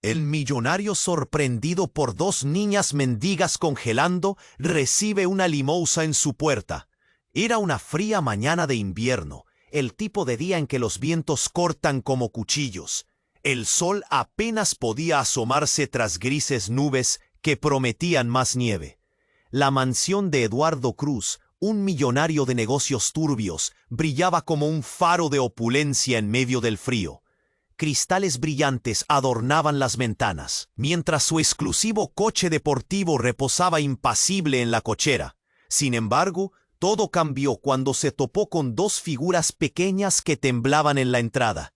El millonario, sorprendido por dos niñas mendigas congelando, recibe una limosna en su puerta. Era una fría mañana de invierno, el tipo de día en que los vientos cortan como cuchillos. El sol apenas podía asomarse tras grises nubes que prometían más nieve. La mansión de Eduardo Cruz, un millonario de negocios turbios, brillaba como un faro de opulencia en medio del frío. Cristales brillantes adornaban las ventanas, mientras su exclusivo coche deportivo reposaba impasible en la cochera. Sin embargo, todo cambió cuando se topó con dos figuras pequeñas que temblaban en la entrada.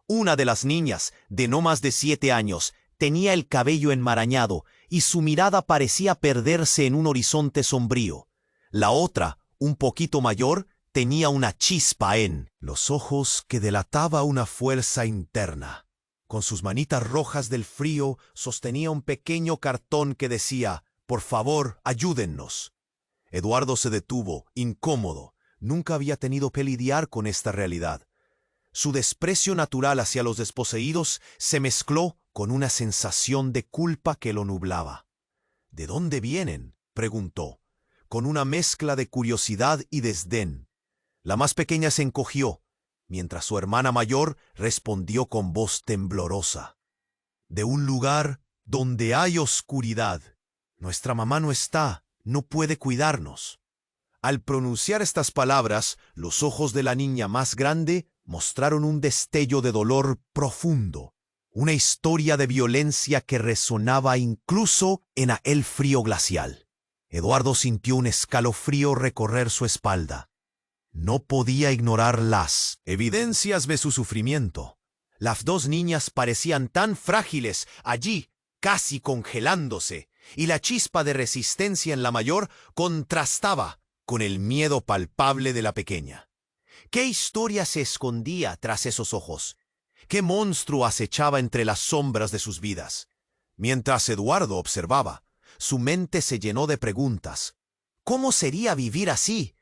Una de las niñas, de no más de 7 años, tenía el cabello enmarañado y su mirada parecía perderse en un horizonte sombrío. La otra, un poquito mayor, tenía una chispa en los ojos que delataba una fuerza interna. Con sus manitas rojas del frío sostenía un pequeño cartón que decía: «Por favor, ayúdennos». Eduardo se detuvo, incómodo. Nunca había tenido que lidiar con esta realidad. Su desprecio natural hacia los desposeídos se mezcló con una sensación de culpa que lo nublaba. «¿De dónde vienen?», preguntó, con una mezcla de curiosidad y desdén. La más pequeña se encogió, mientras su hermana mayor respondió con voz temblorosa: «De un lugar donde hay oscuridad. Nuestra mamá no está, no puede cuidarnos». Al pronunciar estas palabras, los ojos de la niña más grande mostraron un destello de dolor profundo, una historia de violencia que resonaba incluso en aquel frío glacial. Eduardo sintió un escalofrío recorrer su espalda. No podía ignorar las evidencias de su sufrimiento. Las dos niñas parecían tan frágiles allí, casi congelándose, y la chispa de resistencia en la mayor contrastaba con el miedo palpable de la pequeña. ¿Qué historia se escondía tras esos ojos? ¿Qué monstruo acechaba entre las sombras de sus vidas? Mientras Eduardo observaba, su mente se llenó de preguntas. ¿Cómo sería vivir así?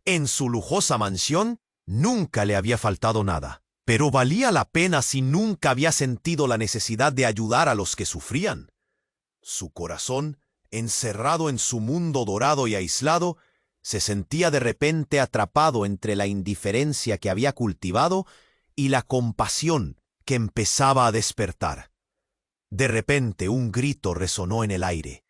En su lujosa mansión nunca le había faltado nada, pero valía la pena si nunca había sentido la necesidad de ayudar a los que sufrían. Su corazón, encerrado en su mundo dorado y aislado, se sentía de repente atrapado entre la indiferencia que había cultivado y la compasión que empezaba a despertar. De repente un grito resonó en el aire.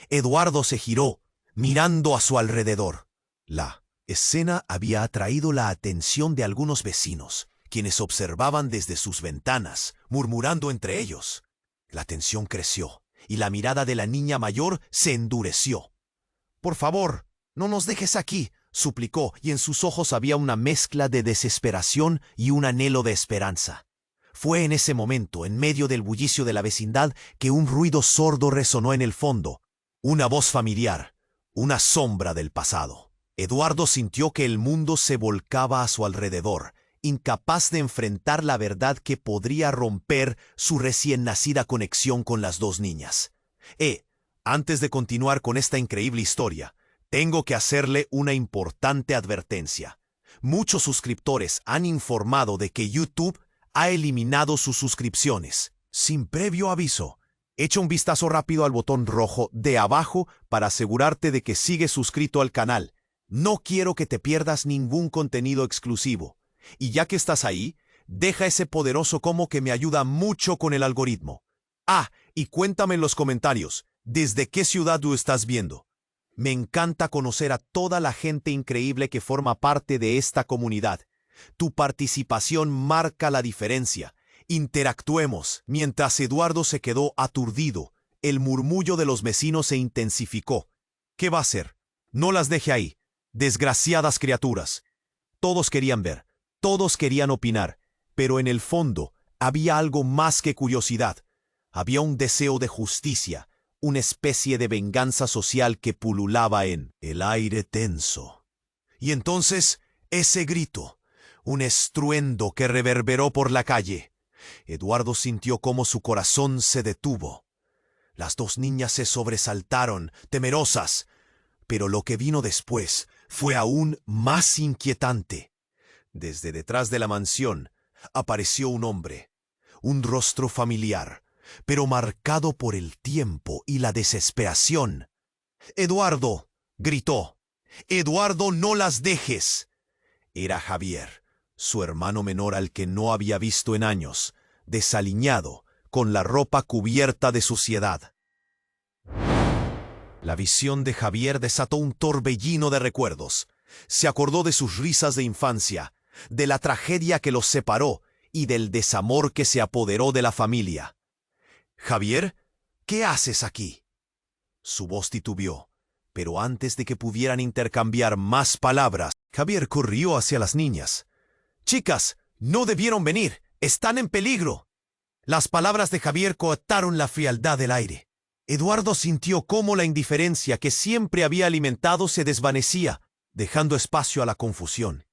Eduardo se giró, mirando a su alrededor. La escena había atraído la atención de algunos vecinos, quienes observaban desde sus ventanas, murmurando entre ellos. La tensión creció, y la mirada de la niña mayor se endureció. «Por favor, no nos dejes aquí», suplicó, y en sus ojos había una mezcla de desesperación y un anhelo de esperanza. Fue en ese momento, en medio del bullicio de la vecindad, que un ruido sordo resonó en el fondo. Una voz familiar, una sombra del pasado. Eduardo sintió que el mundo se volcaba a su alrededor, incapaz de enfrentar la verdad que podría romper su recién nacida conexión con las dos niñas. Antes de continuar con esta increíble historia, tengo que hacerle una importante advertencia. Muchos suscriptores han informado de que YouTube ha eliminado sus suscripciones, sin previo aviso. Echa un vistazo rápido al botón rojo de abajo para asegurarte de que sigues suscrito al canal. No quiero que te pierdas ningún contenido exclusivo. Y ya que estás ahí, deja ese poderoso como que me ayuda mucho con el algoritmo. Y cuéntame en los comentarios, ¿desde qué ciudad tú estás viendo? Me encanta conocer a toda la gente increíble que forma parte de esta comunidad. Tu participación marca la diferencia. Interactuemos. Mientras Eduardo se quedó aturdido, el murmullo de los vecinos se intensificó. ¿Qué va a hacer? No las deje ahí. Desgraciadas criaturas. Todos querían ver, todos querían opinar, pero en el fondo había algo más que curiosidad. Había un deseo de justicia, una especie de venganza social que pululaba en el aire tenso. Y entonces, ese grito, un estruendo que reverberó por la calle. Eduardo sintió cómo su corazón se detuvo. Las dos niñas se sobresaltaron, temerosas, pero lo que vino después fue aún más inquietante. Desde detrás de la mansión apareció un hombre, un rostro familiar, pero marcado por el tiempo y la desesperación. «Eduardo», gritó. «Eduardo, no las dejes». Era Javier, su hermano menor al que no había visto en años, desaliñado, con la ropa cubierta de suciedad. La visión de Javier desató un torbellino de recuerdos. Se acordó de sus risas de infancia, de la tragedia que los separó y del desamor que se apoderó de la familia. «Javier, ¿qué haces aquí?». Su voz titubeó, pero antes de que pudieran intercambiar más palabras, Javier corrió hacia las niñas. «Chicas, no debieron venir. Están en peligro». Las palabras de Javier coartaron la frialdad del aire. Eduardo sintió cómo la indiferencia que siempre había alimentado se desvanecía, dejando espacio a la confusión.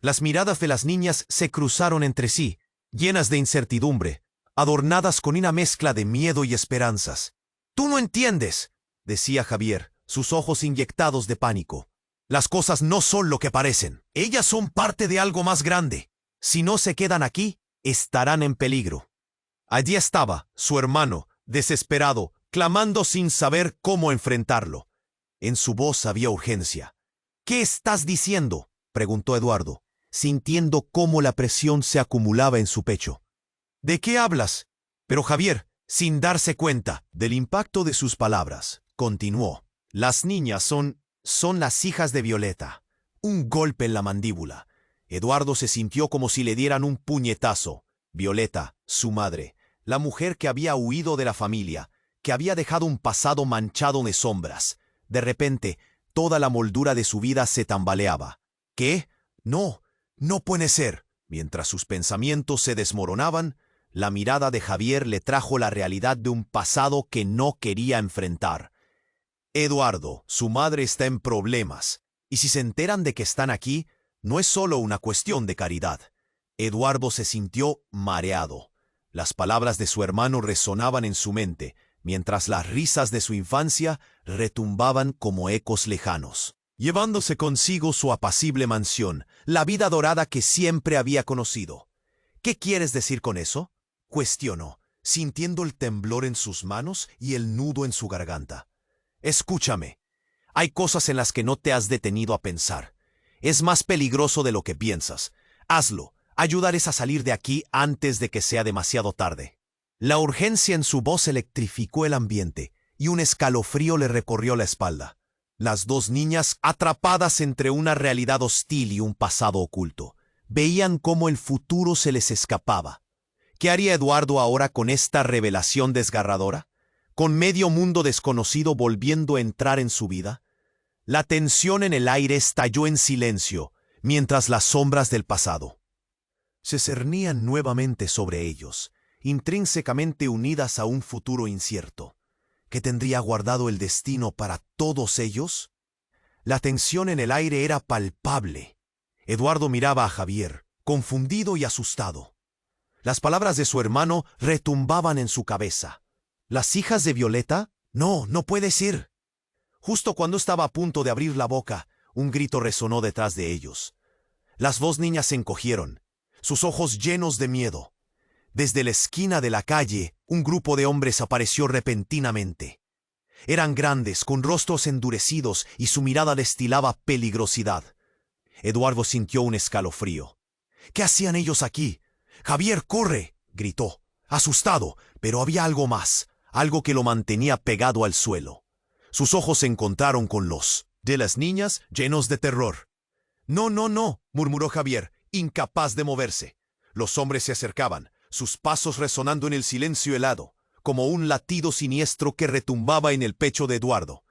Las miradas de las niñas se cruzaron entre sí, llenas de incertidumbre, adornadas con una mezcla de miedo y esperanzas. «Tú no entiendes», decía Javier, sus ojos inyectados de pánico. «Las cosas no son lo que parecen. Ellas son parte de algo más grande. Si no se quedan aquí, estarán en peligro». Allí estaba su hermano, desesperado, clamando sin saber cómo enfrentarlo. En su voz había urgencia. «¿Qué estás diciendo?», preguntó Eduardo, sintiendo cómo la presión se acumulaba en su pecho. «¿De qué hablas?». Pero Javier, sin darse cuenta del impacto de sus palabras, continuó. «Las niñas son las hijas de Violeta». Un golpe en la mandíbula. Eduardo se sintió como si le dieran un puñetazo. Violeta, su madre, la mujer que había huido de la familia, que había dejado un pasado manchado de sombras. De repente, toda la moldura de su vida se tambaleaba. «¿Qué? No, no puede ser». Mientras sus pensamientos se desmoronaban, la mirada de Javier le trajo la realidad de un pasado que no quería enfrentar. «Eduardo, su madre está en problemas, y si se enteran de que están aquí, no es solo una cuestión de caridad». Eduardo se sintió mareado. Las palabras de su hermano resonaban en su mente, mientras las risas de su infancia retumbaban como ecos lejanos, llevándose consigo su apacible mansión, la vida dorada que siempre había conocido. «¿Qué quieres decir con eso?», cuestionó, sintiendo el temblor en sus manos y el nudo en su garganta. «Escúchame. Hay cosas en las que no te has detenido a pensar. Es más peligroso de lo que piensas. Hazlo. Ayudarles a salir de aquí antes de que sea demasiado tarde». La urgencia en su voz electrificó el ambiente, y un escalofrío le recorrió la espalda. Las dos niñas, atrapadas entre una realidad hostil y un pasado oculto, veían cómo el futuro se les escapaba. ¿Qué haría Eduardo ahora con esta revelación desgarradora? ¿Con medio mundo desconocido volviendo a entrar en su vida? La tensión en el aire estalló en silencio, mientras las sombras del pasado se cernían nuevamente sobre ellos, intrínsecamente unidas a un futuro incierto. ¿Qué tendría guardado el destino para todos ellos? La tensión en el aire era palpable. Eduardo miraba a Javier, confundido y asustado. Las palabras de su hermano retumbaban en su cabeza. «¿Las hijas de Violeta? No, no puede ser». Justo cuando estaba a punto de abrir la boca, un grito resonó detrás de ellos. Las dos niñas se encogieron, sus ojos llenos de miedo. Desde la esquina de la calle, un grupo de hombres apareció repentinamente. Eran grandes, con rostros endurecidos, y su mirada destilaba peligrosidad. Eduardo sintió un escalofrío. ¿Qué hacían ellos aquí? «Javier, corre», gritó, asustado, pero había algo más, algo que lo mantenía pegado al suelo. Sus ojos se encontraron con los de las niñas, llenos de terror. «No, no, no», murmuró Javier, incapaz de moverse. Los hombres se acercaban, sus pasos resonando en el silencio helado, como un latido siniestro que retumbaba en el pecho de Eduardo.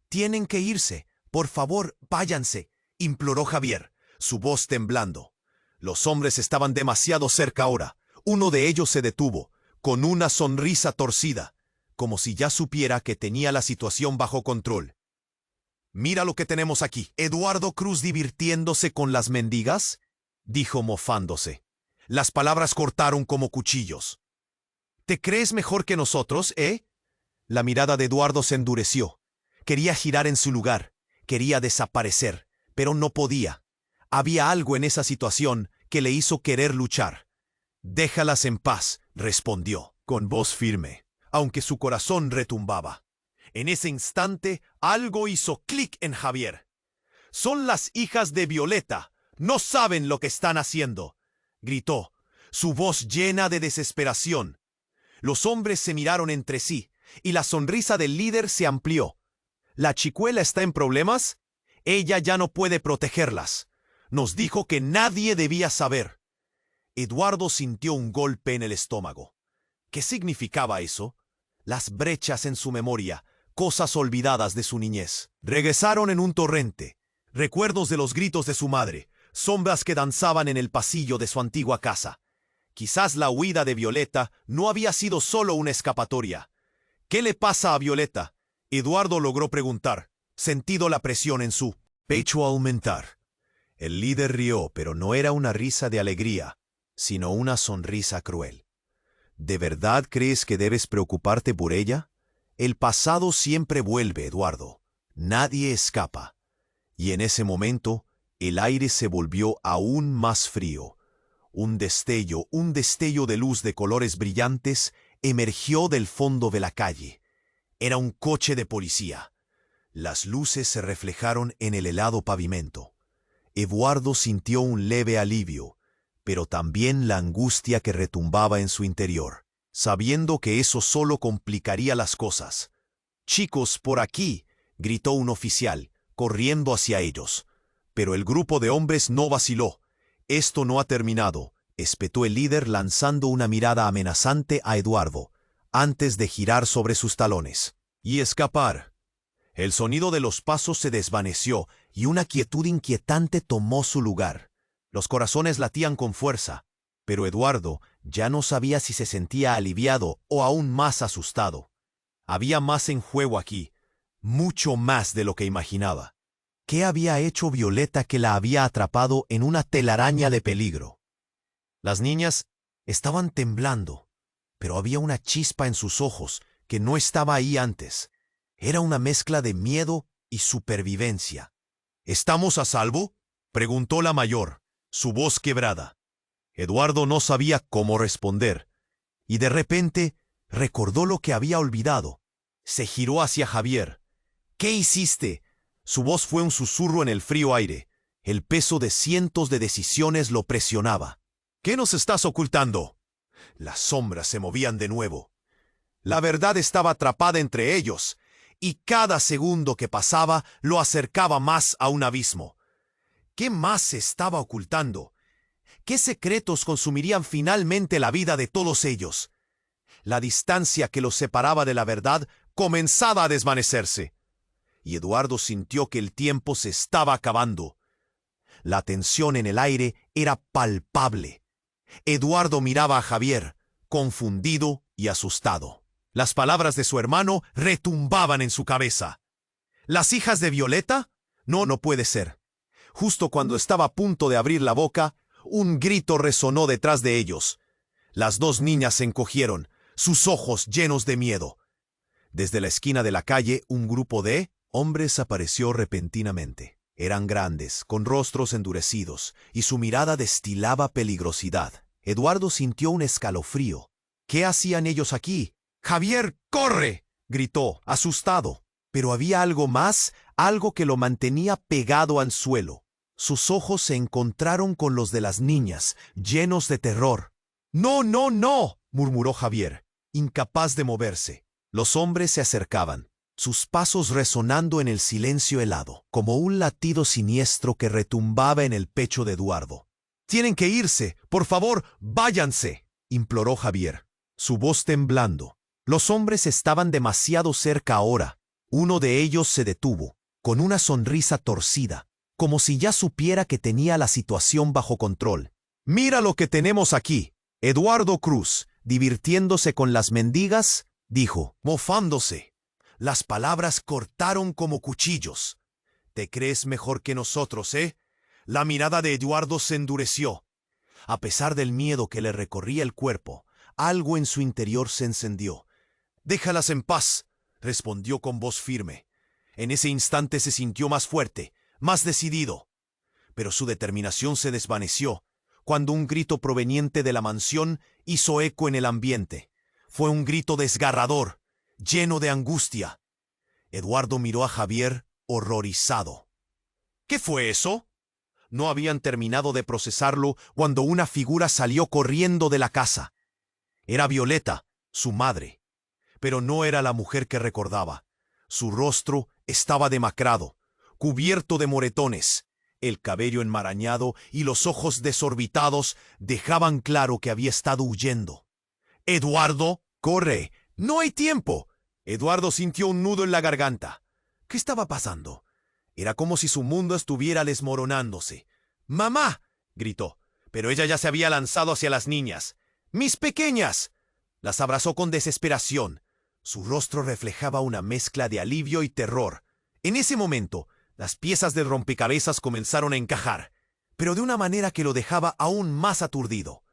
«Tienen que irse. Por favor, váyanse», imploró Javier, su voz temblando. Los hombres estaban demasiado cerca ahora. Uno de ellos se detuvo, con una sonrisa torcida, como si ya supiera que tenía la situación bajo control. «Mira lo que tenemos aquí». «¿Eduardo Cruz divirtiéndose con las mendigas?», dijo mofándose. Las palabras cortaron como cuchillos. «¿Te crees mejor que nosotros, eh?». La mirada de Eduardo se endureció. Quería girar en su lugar, quería desaparecer, pero no podía. Había algo en esa situación que le hizo querer luchar. «Déjalas en paz», respondió, con voz firme, aunque su corazón retumbaba. En ese instante, algo hizo clic en Javier. «Son las hijas de Violeta. No saben lo que están haciendo», gritó, su voz llena de desesperación. Los hombres se miraron entre sí, y la sonrisa del líder se amplió. «¿La chicuela está en problemas? Ella ya no puede protegerlas. Nos dijo que nadie debía saber». Eduardo sintió un golpe en el estómago. ¿Qué significaba eso? Las brechas en su memoria, cosas olvidadas de su niñez, regresaron en un torrente. Recuerdos de los gritos de su madre, sombras que danzaban en el pasillo de su antigua casa. Quizás la huida de Violeta no había sido solo una escapatoria. ¿Qué le pasa a Violeta? Eduardo logró preguntar, sentido la presión en su pecho aumentar. El líder rió, pero no era una risa de alegría, sino una sonrisa cruel. ¿De verdad crees que debes preocuparte por ella? El pasado siempre vuelve, Eduardo. Nadie escapa. Y en ese momento, el aire se volvió aún más frío. Un destello de luz de colores brillantes emergió del fondo de la calle. Era un coche de policía. Las luces se reflejaron en el helado pavimento. Eduardo sintió un leve alivio, pero también la angustia que retumbaba en su interior, sabiendo que eso solo complicaría las cosas. «Chicos, por aquí», gritó un oficial, corriendo hacia ellos. Pero el grupo de hombres no vaciló. «Esto no ha terminado», espetó el líder lanzando una mirada amenazante a Eduardo, antes de girar sobre sus talones y escapar. El sonido de los pasos se desvaneció y una quietud inquietante tomó su lugar. Los corazones latían con fuerza, pero Eduardo ya no sabía si se sentía aliviado o aún más asustado. Había más en juego aquí, mucho más de lo que imaginaba. ¿Qué había hecho Violeta que la había atrapado en una telaraña de peligro? Las niñas estaban temblando, pero había una chispa en sus ojos que no estaba ahí antes. Era una mezcla de miedo y supervivencia. «¿Estamos a salvo?», preguntó la mayor, su voz quebrada. Eduardo no sabía cómo responder, y de repente recordó lo que había olvidado. Se giró hacia Javier. «¿Qué hiciste?». Su voz fue un susurro en el frío aire. El peso de cientos de decisiones lo presionaba. «¿Qué nos estás ocultando?». Las sombras se movían de nuevo. La verdad estaba atrapada entre ellos, y cada segundo que pasaba lo acercaba más a un abismo. ¿Qué más se estaba ocultando? ¿Qué secretos consumirían finalmente la vida de todos ellos? La distancia que los separaba de la verdad comenzaba a desvanecerse, y Eduardo sintió que el tiempo se estaba acabando. La tensión en el aire era palpable. Eduardo miraba a Javier, confundido y asustado. Las palabras de su hermano retumbaban en su cabeza. ¿Las hijas de Violeta? No, no puede ser. Justo cuando estaba a punto de abrir la boca, un grito resonó detrás de ellos. Las dos niñas se encogieron, sus ojos llenos de miedo. Desde la esquina de la calle, un grupo de hombres apareció repentinamente. Eran grandes, con rostros endurecidos, y su mirada destilaba peligrosidad. Eduardo sintió un escalofrío. ¿Qué hacían ellos aquí? «¡Javier, corre!», gritó, asustado. Pero había algo más, algo que lo mantenía pegado al suelo. Sus ojos se encontraron con los de las niñas, llenos de terror. «¡No, no, no!», murmuró Javier, incapaz de moverse. Los hombres se acercaban, sus pasos resonando en el silencio helado, como un latido siniestro que retumbaba en el pecho de Eduardo. «Tienen que irse, por favor, váyanse», imploró Javier, su voz temblando. Los hombres estaban demasiado cerca ahora. Uno de ellos se detuvo, con una sonrisa torcida, como si ya supiera que tenía la situación bajo control. «Mira lo que tenemos aquí». Eduardo Cruz, divirtiéndose con las mendigas, dijo, mofándose. Las palabras cortaron como cuchillos. «¿Te crees mejor que nosotros, eh?». La mirada de Eduardo se endureció. A pesar del miedo que le recorría el cuerpo, algo en su interior se encendió. «Déjalas en paz», respondió con voz firme. En ese instante se sintió más fuerte, más decidido. Pero su determinación se desvaneció cuando un grito proveniente de la mansión hizo eco en el ambiente. Fue un grito desgarrador, lleno de angustia. Eduardo miró a Javier horrorizado. ¿Qué fue eso? No habían terminado de procesarlo cuando una figura salió corriendo de la casa. Era Violeta, su madre. Pero no era la mujer que recordaba. Su rostro estaba demacrado, cubierto de moretones. El cabello enmarañado y los ojos desorbitados dejaban claro que había estado huyendo. ¡Eduardo! ¡Corre! ¡No hay tiempo! Eduardo sintió un nudo en la garganta. ¿Qué estaba pasando? Era como si su mundo estuviera desmoronándose. ¡Mamá!, gritó, pero ella ya se había lanzado hacia las niñas. ¡Mis pequeñas! Las abrazó con desesperación. Su rostro reflejaba una mezcla de alivio y terror. En ese momento, las piezas del rompecabezas comenzaron a encajar, pero de una manera que lo dejaba aún más aturdido.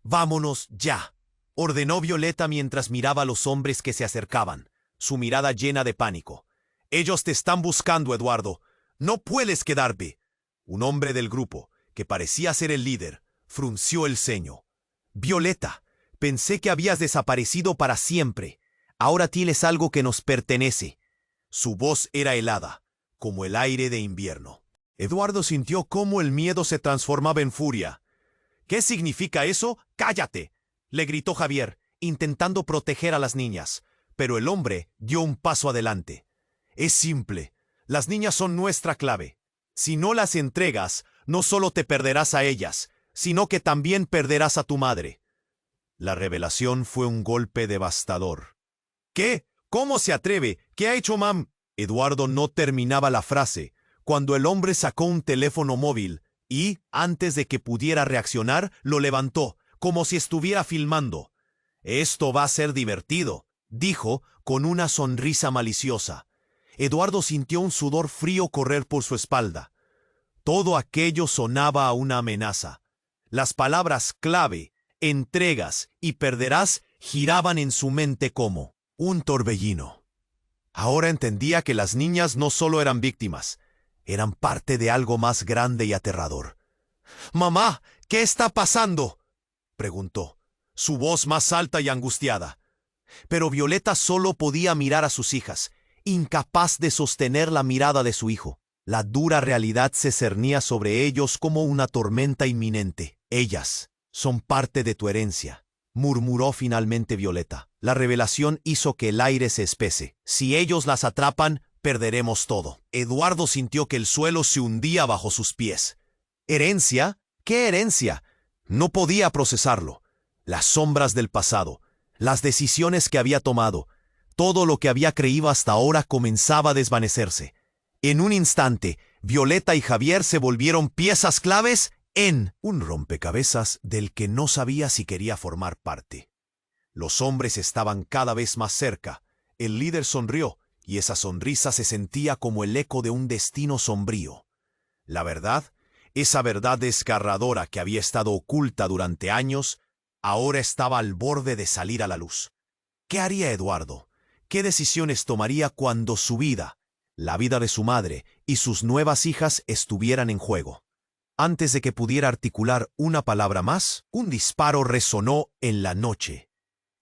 «Vámonos ya», ordenó Violeta mientras miraba a los hombres que se acercaban, su mirada llena de pánico. «Ellos te están buscando, Eduardo. No puedes quedarte». Un hombre del grupo, que parecía ser el líder, frunció el ceño. «Violeta, pensé que habías desaparecido para siempre. Ahora tienes algo que nos pertenece». Su voz era helada, como el aire de invierno. Eduardo sintió cómo el miedo se transformaba en furia. «¿Qué significa eso? ¡Cállate!», le gritó Javier, intentando proteger a las niñas. Pero el hombre dio un paso adelante. «Es simple. Las niñas son nuestra clave. Si no las entregas, no solo te perderás a ellas, sino que también perderás a tu madre». La revelación fue un golpe devastador. «¿Qué? ¿Cómo se atreve? ¿Qué ha hecho mam?». Eduardo no terminaba la frase cuando el hombre sacó un teléfono móvil y, antes de que pudiera reaccionar, lo levantó, como si estuviera filmando. «Esto va a ser divertido», dijo con una sonrisa maliciosa. Eduardo sintió un sudor frío correr por su espalda. Todo aquello sonaba a una amenaza. Las palabras clave, entregas y perderás giraban en su mente como un torbellino. Ahora entendía que las niñas no solo eran víctimas, eran parte de algo más grande y aterrador. «Mamá, ¿qué está pasando?», preguntó, su voz más alta y angustiada. Pero Violeta solo podía mirar a sus hijas, incapaz de sostener la mirada de su hijo. La dura realidad se cernía sobre ellos como una tormenta inminente. «Ellas son parte de tu herencia», murmuró finalmente Violeta. La revelación hizo que el aire se espese. «Si ellos las atrapan, perderemos todo». Eduardo sintió que el suelo se hundía bajo sus pies. ¿Herencia? ¿Qué herencia? No podía procesarlo. Las sombras del pasado, las decisiones que había tomado, todo lo que había creído hasta ahora comenzaba a desvanecerse. En un instante, Violeta y Javier se volvieron piezas claves en un rompecabezas del que no sabía si quería formar parte. Los hombres estaban cada vez más cerca. El líder sonrió, y esa sonrisa se sentía como el eco de un destino sombrío. La verdad, esa verdad desgarradora que había estado oculta durante años, ahora estaba al borde de salir a la luz. ¿Qué haría Eduardo? ¿Qué decisiones tomaría cuando su vida, la vida de su madre y sus nuevas hijas estuvieran en juego? Antes de que pudiera articular una palabra más, un disparo resonó en la noche.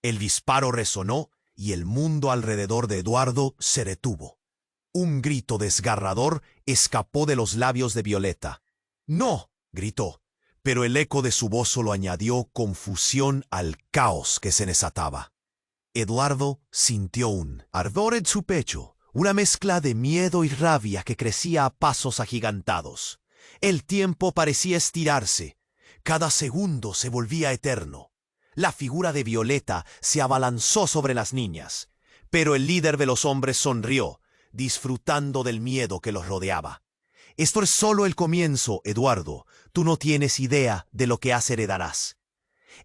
El disparo resonó y el mundo alrededor de Eduardo se detuvo. Un grito desgarrador escapó de los labios de Violeta. «¡No!», gritó, pero el eco de su voz solo añadió confusión al caos que se desataba. Eduardo sintió un ardor en su pecho, una mezcla de miedo y rabia que crecía a pasos agigantados. El tiempo parecía estirarse. Cada segundo se volvía eterno. La figura de Violeta se abalanzó sobre las niñas, pero el líder de los hombres sonrió, disfrutando del miedo que los rodeaba. «Esto es solo el comienzo, Eduardo. Tú no tienes idea de lo que heredarás».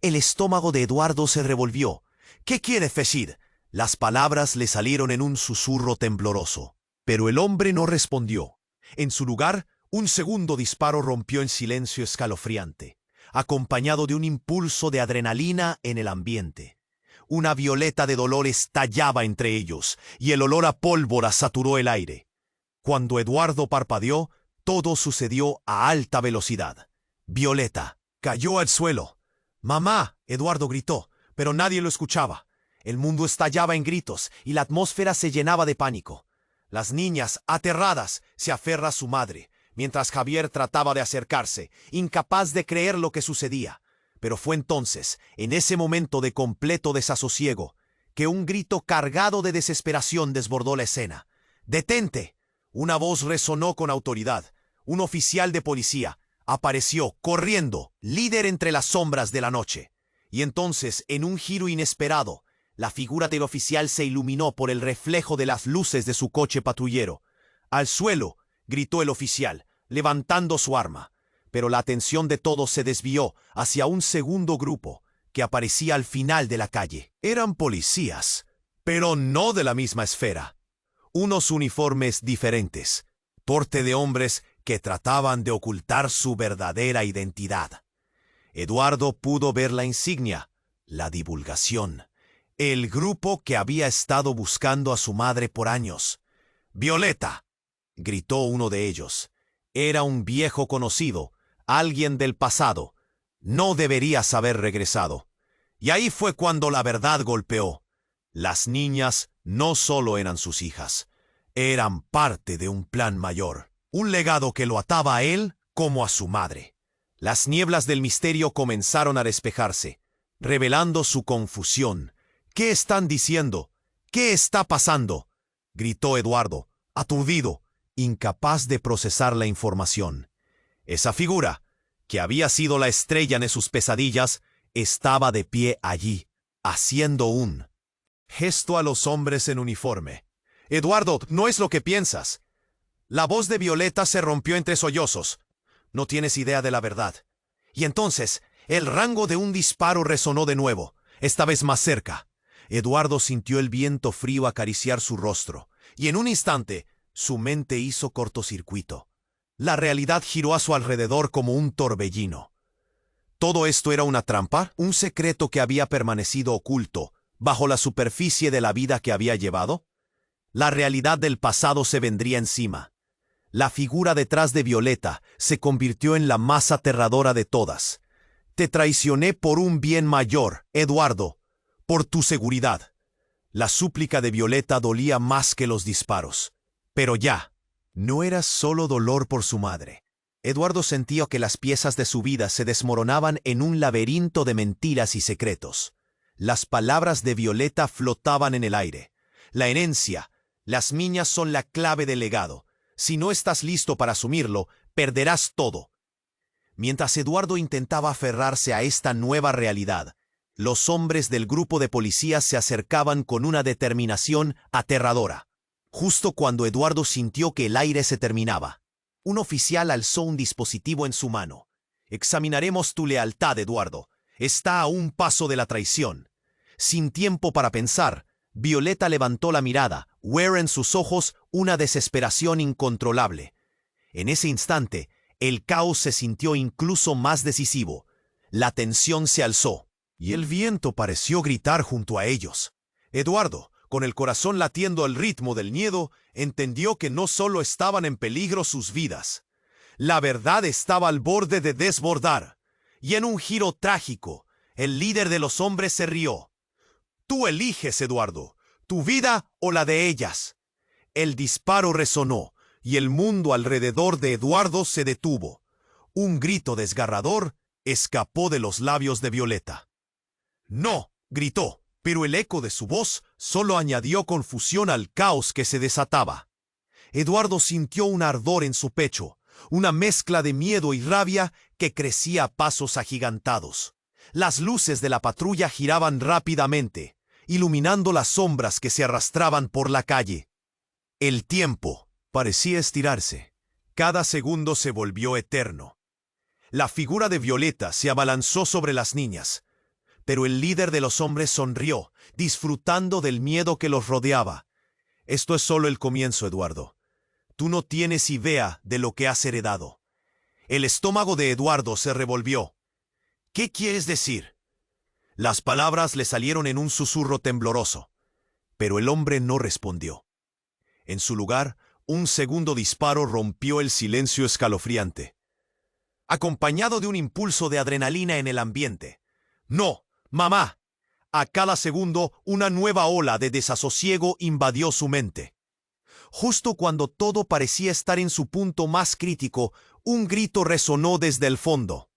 El estómago de Eduardo se revolvió. «¿Qué quiere decir?». Las palabras le salieron en un susurro tembloroso. Pero el hombre no respondió. En su lugar, un segundo disparo rompió el silencio escalofriante, acompañado de un impulso de adrenalina en el ambiente. Una violeta de dolor estallaba entre ellos, y el olor a pólvora saturó el aire. Cuando Eduardo parpadeó, todo sucedió a alta velocidad. Violeta cayó al suelo. «¡Mamá!», Eduardo gritó, pero nadie lo escuchaba. El mundo estallaba en gritos y la atmósfera se llenaba de pánico. Las niñas, aterradas, se aferran a su madre, mientras Javier trataba de acercarse, incapaz de creer lo que sucedía. Pero fue entonces, en ese momento de completo desasosiego, que un grito cargado de desesperación desbordó la escena. ¡Detente! Una voz resonó con autoridad. Un oficial de policía apareció, corriendo, líder entre las sombras de la noche. Y entonces, en un giro inesperado, la figura del oficial se iluminó por el reflejo de las luces de su coche patrullero. ¡Al suelo!, gritó el oficial, levantando su arma. Pero la atención de todos se desvió hacia un segundo grupo que aparecía al final de la calle. Eran policías, pero no de la misma esfera. Unos uniformes diferentes, porte de hombres que trataban de ocultar su verdadera identidad. Eduardo pudo ver la insignia, la divulgación, el grupo que había estado buscando a su madre por años. «¡Violeta!», gritó uno de ellos. Era un viejo conocido, alguien del pasado. No deberías haber regresado. Y ahí fue cuando la verdad golpeó. Las niñas no solo eran sus hijas, eran parte de un plan mayor, un legado que lo ataba a él como a su madre. Las nieblas del misterio comenzaron a despejarse, revelando su confusión. «¿Qué están diciendo? ¿Qué está pasando?», gritó Eduardo, aturdido, incapaz de procesar la información. Esa figura, que había sido la estrella de sus pesadillas, estaba de pie allí, haciendo un gesto a los hombres en uniforme. «Eduardo, no es lo que piensas». La voz de Violeta se rompió entre sollozos. «No tienes idea de la verdad». Y entonces, el rango de un disparo resonó de nuevo, esta vez más cerca. Eduardo sintió el viento frío acariciar su rostro, y en un instante, su mente hizo cortocircuito. La realidad giró a su alrededor como un torbellino. ¿Todo esto era una trampa? ¿Un secreto que había permanecido oculto bajo la superficie de la vida que había llevado? La realidad del pasado se vendría encima. La figura detrás de Violeta se convirtió en la más aterradora de todas. «Te traicioné por un bien mayor, Eduardo, por tu seguridad». La súplica de Violeta dolía más que los disparos. Pero ya, no era solo dolor por su madre. Eduardo sentía que las piezas de su vida se desmoronaban en un laberinto de mentiras y secretos. Las palabras de Violeta flotaban en el aire. La herencia, las niñas son la clave del legado. Si no estás listo para asumirlo, perderás todo. Mientras Eduardo intentaba aferrarse a esta nueva realidad, los hombres del grupo de policías se acercaban con una determinación aterradora. Justo cuando Eduardo sintió que el aire se terminaba, un oficial alzó un dispositivo en su mano. «Examinaremos tu lealtad, Eduardo. Está a un paso de la traición». Sin tiempo para pensar, Violeta levantó la mirada, ver en sus ojos una desesperación incontrolable. En ese instante, el caos se sintió incluso más decisivo. La tensión se alzó, y el viento pareció gritar junto a ellos. Eduardo, con el corazón latiendo al ritmo del miedo, entendió que no solo estaban en peligro sus vidas. La verdad estaba al borde de desbordar, y en un giro trágico, el líder de los hombres se rió. «Tú eliges, Eduardo, tu vida o la de ellas». El disparo resonó, y el mundo alrededor de Eduardo se detuvo. Un grito desgarrador escapó de los labios de Violeta. «¡No!», gritó, pero el eco de su voz solo añadió confusión al caos que se desataba. Eduardo sintió un ardor en su pecho, una mezcla de miedo y rabia que crecía a pasos agigantados. Las luces de la patrulla giraban rápidamente, iluminando las sombras que se arrastraban por la calle. El tiempo parecía estirarse. Cada segundo se volvió eterno. La figura de Violeta se abalanzó sobre las niñas, pero el líder de los hombres sonrió, disfrutando del miedo que los rodeaba. «Esto es solo el comienzo, Eduardo. Tú no tienes idea de lo que has heredado». El estómago de Eduardo se revolvió. «¿Qué quieres decir?». Las palabras le salieron en un susurro tembloroso, pero el hombre no respondió. En su lugar, un segundo disparo rompió el silencio escalofriante, acompañado de un impulso de adrenalina en el ambiente. «¡No, mamá!». A cada segundo, una nueva ola de desasosiego invadió su mente. Justo cuando todo parecía estar en su punto más crítico, un grito resonó desde el fondo.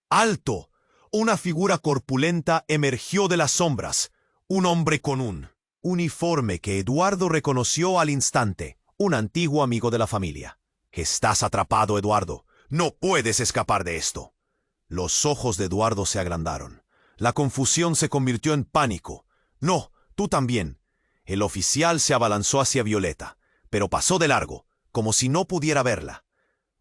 ¡Alto! Una figura corpulenta emergió de las sombras. Un hombre con un uniforme que Eduardo reconoció al instante. Un antiguo amigo de la familia. «Estás atrapado, Eduardo. No puedes escapar de esto». Los ojos de Eduardo se agrandaron. La confusión se convirtió en pánico. «No, tú también». El oficial se abalanzó hacia Violeta, pero pasó de largo, como si no pudiera verla.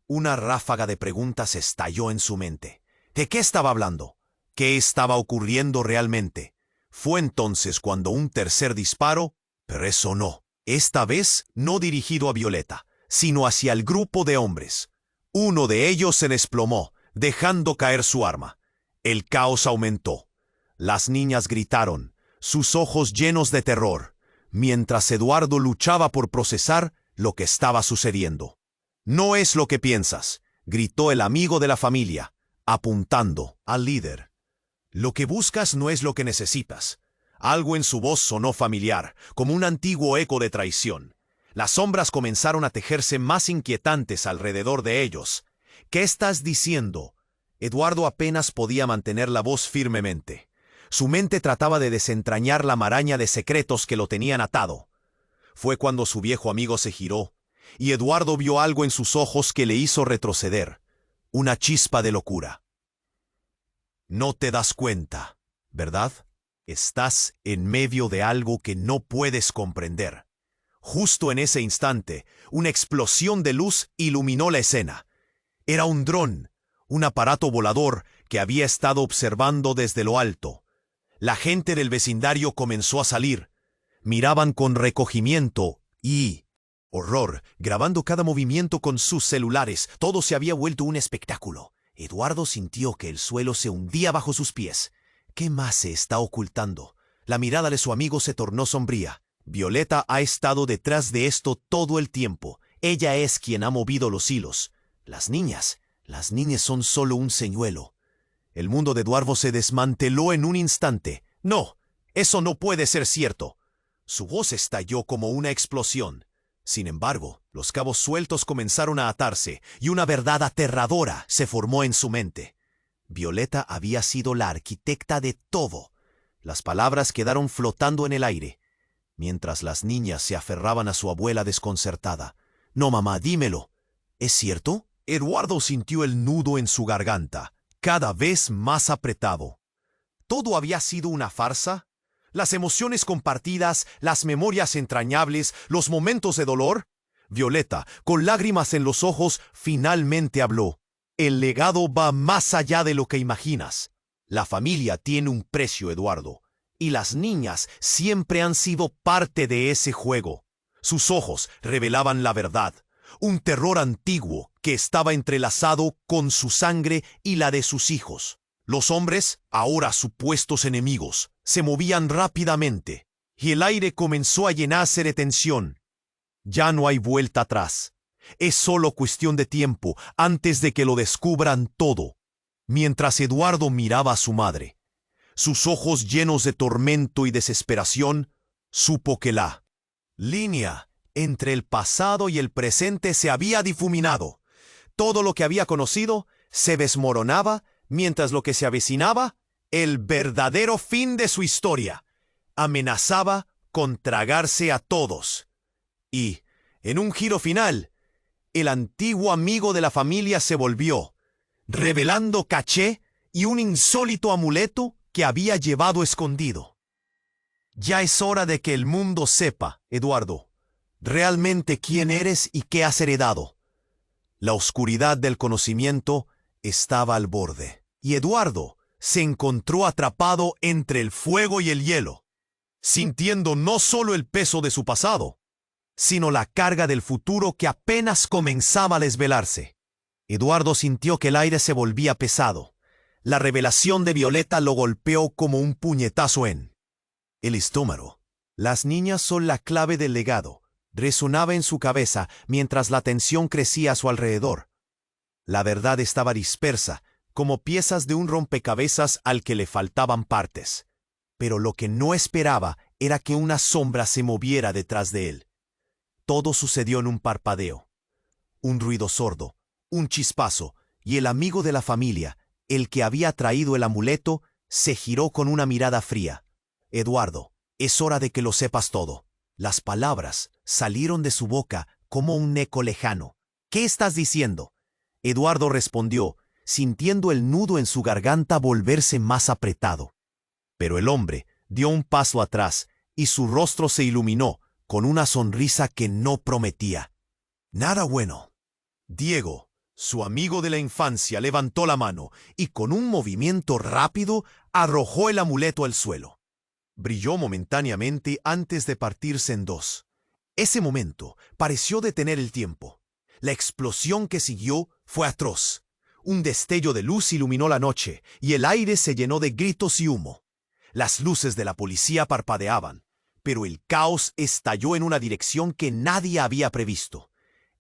Una ráfaga de preguntas estalló en su mente. ¿De qué estaba hablando? ¿Qué estaba ocurriendo realmente? Fue entonces cuando un tercer disparo resonó. Esta vez no dirigido a Violeta, sino hacia el grupo de hombres. Uno de ellos se desplomó, dejando caer su arma. El caos aumentó. Las niñas gritaron, sus ojos llenos de terror, mientras Eduardo luchaba por procesar lo que estaba sucediendo. «No es lo que piensas», gritó el amigo de la familia, apuntando al líder. «Lo que buscas no es lo que necesitas». Algo en su voz sonó familiar, como un antiguo eco de traición. Las sombras comenzaron a tejerse más inquietantes alrededor de ellos. «¿Qué estás diciendo?» Eduardo apenas podía mantener la voz firmemente. Su mente trataba de desentrañar la maraña de secretos que lo tenían atado. Fue cuando su viejo amigo se giró, y Eduardo vio algo en sus ojos que le hizo retroceder. Una chispa de locura. «No te das cuenta, ¿verdad? Estás en medio de algo que no puedes comprender». Justo en ese instante, una explosión de luz iluminó la escena. Era un dron, un aparato volador que había estado observando desde lo alto. La gente del vecindario comenzó a salir. Miraban con recogimiento y horror, grabando cada movimiento con sus celulares. Todo se había vuelto un espectáculo. Eduardo sintió que el suelo se hundía bajo sus pies. ¿Qué más se está ocultando? La mirada de su amigo se tornó sombría. Violeta ha estado detrás de esto todo el tiempo. Ella es quien ha movido los hilos. Las niñas son solo un señuelo. El mundo de Eduardo se desmanteló en un instante. «No, eso no puede ser cierto». Su voz estalló como una explosión. Sin embargo, los cabos sueltos comenzaron a atarse y una verdad aterradora se formó en su mente. Violeta había sido la arquitecta de todo. Las palabras quedaron flotando en el aire, mientras las niñas se aferraban a su abuela desconcertada. «No, mamá, dímelo. ¿Es cierto?» Eduardo sintió el nudo en su garganta, cada vez más apretado. ¿Todo había sido una farsa? ¿Las emociones compartidas, las memorias entrañables, los momentos de dolor? Violeta, con lágrimas en los ojos, finalmente habló. «El legado va más allá de lo que imaginas. La familia tiene un precio, Eduardo, y las niñas siempre han sido parte de ese juego». Sus ojos revelaban la verdad, un terror antiguo que estaba entrelazado con su sangre y la de sus hijos. Los hombres, ahora supuestos enemigos, se movían rápidamente, y el aire comenzó a llenarse de tensión. Ya no hay vuelta atrás. Es solo cuestión de tiempo antes de que lo descubran todo. Mientras Eduardo miraba a su madre, sus ojos llenos de tormento y desesperación, supo que la línea entre el pasado y el presente se había difuminado. Todo lo que había conocido se desmoronaba, mientras lo que se avecinaba, el verdadero fin de su historia, amenazaba con tragarse a todos. Y, en un giro final, el antiguo amigo de la familia se volvió, revelando caché y un insólito amuleto que había llevado escondido. «Ya es hora de que el mundo sepa, Eduardo, realmente quién eres y qué has heredado». La oscuridad del conocimiento estaba al borde, y Eduardo se encontró atrapado entre el fuego y el hielo, sintiendo no solo el peso de su pasado, sino la carga del futuro que apenas comenzaba a desvelarse. Eduardo sintió que el aire se volvía pesado. La revelación de Violeta lo golpeó como un puñetazo en el estómago. «Las niñas son la clave del legado», resonaba en su cabeza mientras la tensión crecía a su alrededor. La verdad estaba dispersa, como piezas de un rompecabezas al que le faltaban partes. pero lo que no esperaba era que una sombra se moviera detrás de él. Todo sucedió en un parpadeo. Un ruido sordo, un chispazo, y el amigo de la familia, el que había traído el amuleto, se giró con una mirada fría. «Eduardo, es hora de que lo sepas todo». Las palabras salieron de su boca como un eco lejano. «¿Qué estás diciendo?». Eduardo respondió, sintiendo el nudo en su garganta volverse más apretado. Pero el hombre dio un paso atrás y su rostro se iluminó con una sonrisa que no prometía nada bueno. Diego, su amigo de la infancia, levantó la mano y con un movimiento rápido arrojó el amuleto al suelo. Brilló momentáneamente antes de partirse en dos. Ese momento pareció detener el tiempo. La explosión que siguió fue atroz. Un destello de luz iluminó la noche y el aire se llenó de gritos y humo. Las luces de la policía parpadeaban, pero el caos estalló en una dirección que nadie había previsto.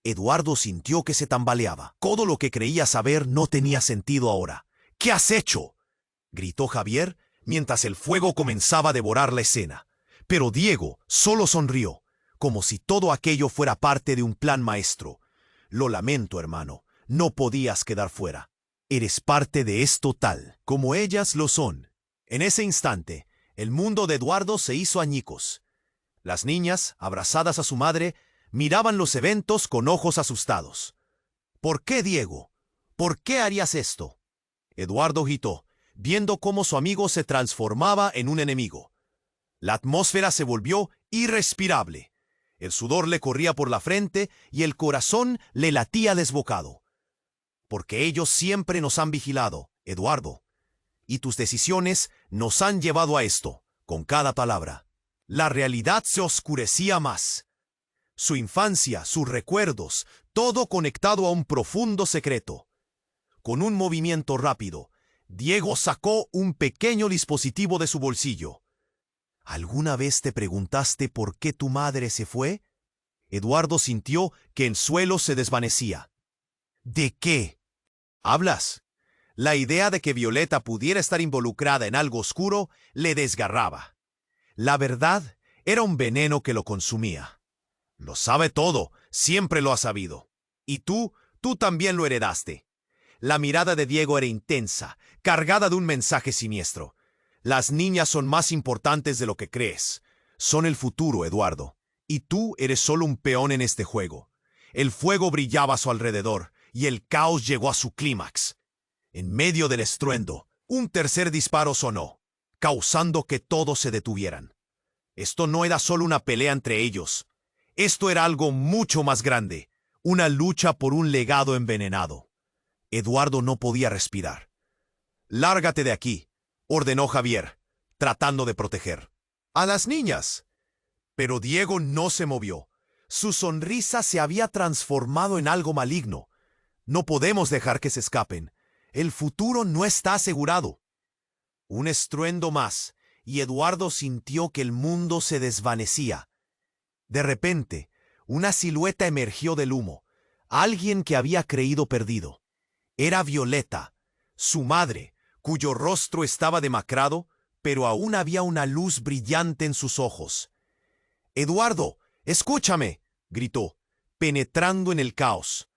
Eduardo sintió que se tambaleaba. Todo lo que creía saber no tenía sentido ahora. «¿Qué has hecho?», gritó Javier mientras el fuego comenzaba a devorar la escena. Pero Diego solo sonrió, como si todo aquello fuera parte de un plan maestro. «Lo lamento, hermano, no podías quedar fuera. Eres parte de esto tal como ellas lo son». En ese instante, el mundo de Eduardo se hizo añicos. Las niñas, abrazadas a su madre, miraban los eventos con ojos asustados. «¿Por qué, Diego? ¿Por qué harías esto?». Eduardo gritó, viendo cómo su amigo se transformaba en un enemigo. La atmósfera se volvió irrespirable. El sudor le corría por la frente y el corazón le latía desbocado. «Porque ellos siempre nos han vigilado, Eduardo. Y tus decisiones nos han llevado a esto», con cada palabra. La realidad se oscurecía más. Su infancia, sus recuerdos, todo conectado a un profundo secreto. Con un movimiento rápido, Diego sacó un pequeño dispositivo de su bolsillo. «¿Alguna vez te preguntaste por qué tu madre se fue?». Eduardo sintió que el suelo se desvanecía. «¿De qué hablas?». La idea de que Violeta pudiera estar involucrada en algo oscuro le desgarraba. La verdad era un veneno que lo consumía. «Lo sabe todo, siempre lo ha sabido. Y tú también lo heredaste». La mirada de Diego era intensa, cargada de un mensaje siniestro. «Las niñas son más importantes de lo que crees. Son el futuro, Eduardo. Y tú eres solo un peón en este juego». El fuego brillaba a su alrededor y el caos llegó a su clímax. En medio del estruendo, un tercer disparo sonó, causando que todos se detuvieran. Esto no era solo una pelea entre ellos. Esto era algo mucho más grande, una lucha por un legado envenenado. Eduardo no podía respirar. «Lárgate de aquí», ordenó Javier, tratando de proteger a las niñas. Pero Diego no se movió. Su sonrisa se había transformado en algo maligno. «No podemos dejar que se escapen. El futuro no está asegurado». Un estruendo más, y Eduardo sintió que el mundo se desvanecía. De repente, una silueta emergió del humo. Alguien que había creído perdido. Era Violeta, su madre, cuyo rostro estaba demacrado, pero aún había una luz brillante en sus ojos. «Eduardo, escúchame», gritó, penetrando en el caos.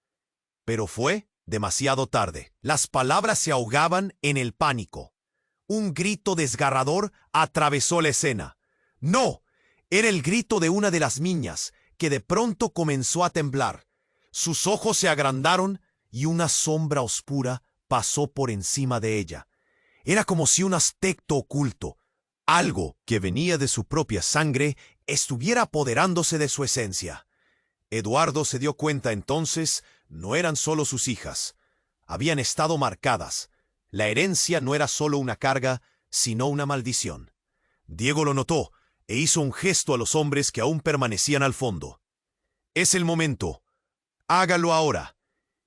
Pero fue demasiado tarde. Las palabras se ahogaban en el pánico. Un grito desgarrador atravesó la escena. ¡No! Era el grito de una de las niñas, que de pronto comenzó a temblar. Sus ojos se agrandaron y una sombra oscura pasó por encima de ella. Era como si un aspecto oculto, algo que venía de su propia sangre, estuviera apoderándose de su esencia. Eduardo se dio cuenta entonces, no eran solo sus hijas. Habían estado marcadas. La herencia no era solo una carga, sino una maldición. Diego lo notó e hizo un gesto a los hombres que aún permanecían al fondo. «Es el momento. Hágalo ahora».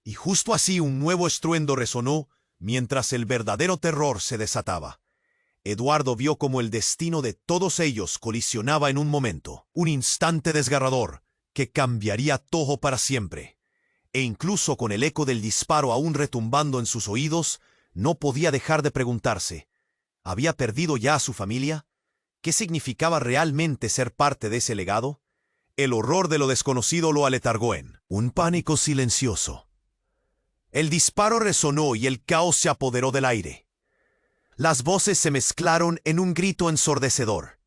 Y justo así un nuevo estruendo resonó mientras el verdadero terror se desataba. Eduardo vio cómo el destino de todos ellos colisionaba en un momento, un instante desgarrador que cambiaría todo para siempre. E incluso con el eco del disparo aún retumbando en sus oídos, no podía dejar de preguntarse, ¿había perdido ya a su familia? ¿Qué significaba realmente ser parte de ese legado? El horror de lo desconocido lo aletargó en un pánico silencioso. El disparo resonó y el caos se apoderó del aire. Las voces se mezclaron en un grito ensordecedor.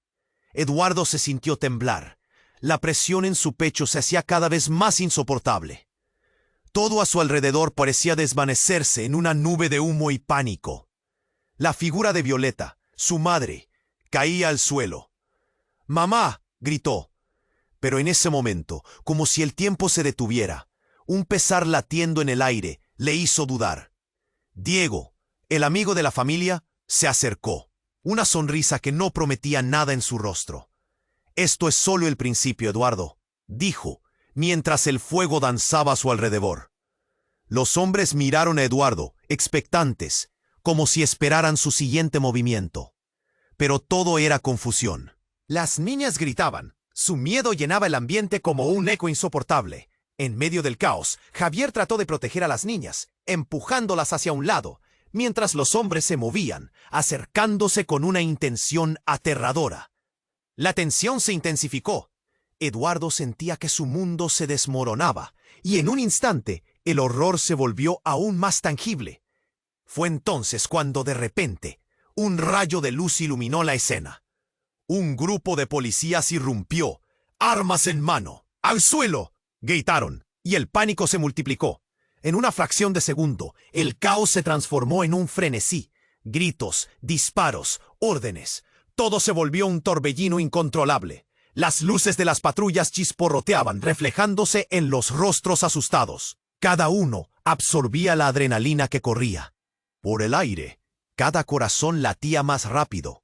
Eduardo se sintió temblar. La presión en su pecho se hacía cada vez más insoportable. Todo a su alrededor parecía desvanecerse en una nube de humo y pánico. La figura de Violeta, su madre, caía al suelo. «¡Mamá!», gritó. Pero en ese momento, como si el tiempo se detuviera, un pesar latiendo en el aire le hizo dudar. Diego, el amigo de la familia, se acercó, una sonrisa que no prometía nada en su rostro. «Esto es solo el principio, Eduardo», dijo, mientras el fuego danzaba a su alrededor. Los hombres miraron a Eduardo, expectantes, como si esperaran su siguiente movimiento. Pero todo era confusión. Las niñas gritaban. Su miedo llenaba el ambiente como un eco insoportable. En medio del caos, Javier trató de proteger a las niñas, empujándolas hacia un lado, mientras los hombres se movían, acercándose con una intención aterradora. La tensión se intensificó. Eduardo sentía que su mundo se desmoronaba, y en un instante el horror se volvió aún más tangible. Fue entonces cuando de repente un rayo de luz iluminó la escena. Un grupo de policías irrumpió, armas en mano. ¡Al suelo!, gritaron, y el pánico se multiplicó. En una fracción de segundo, el caos se transformó en un frenesí. Gritos, disparos, órdenes. Todo se volvió un torbellino incontrolable. Las luces de las patrullas chisporroteaban, reflejándose en los rostros asustados. Cada uno absorbía la adrenalina que corría. Por el aire, cada corazón latía más rápido.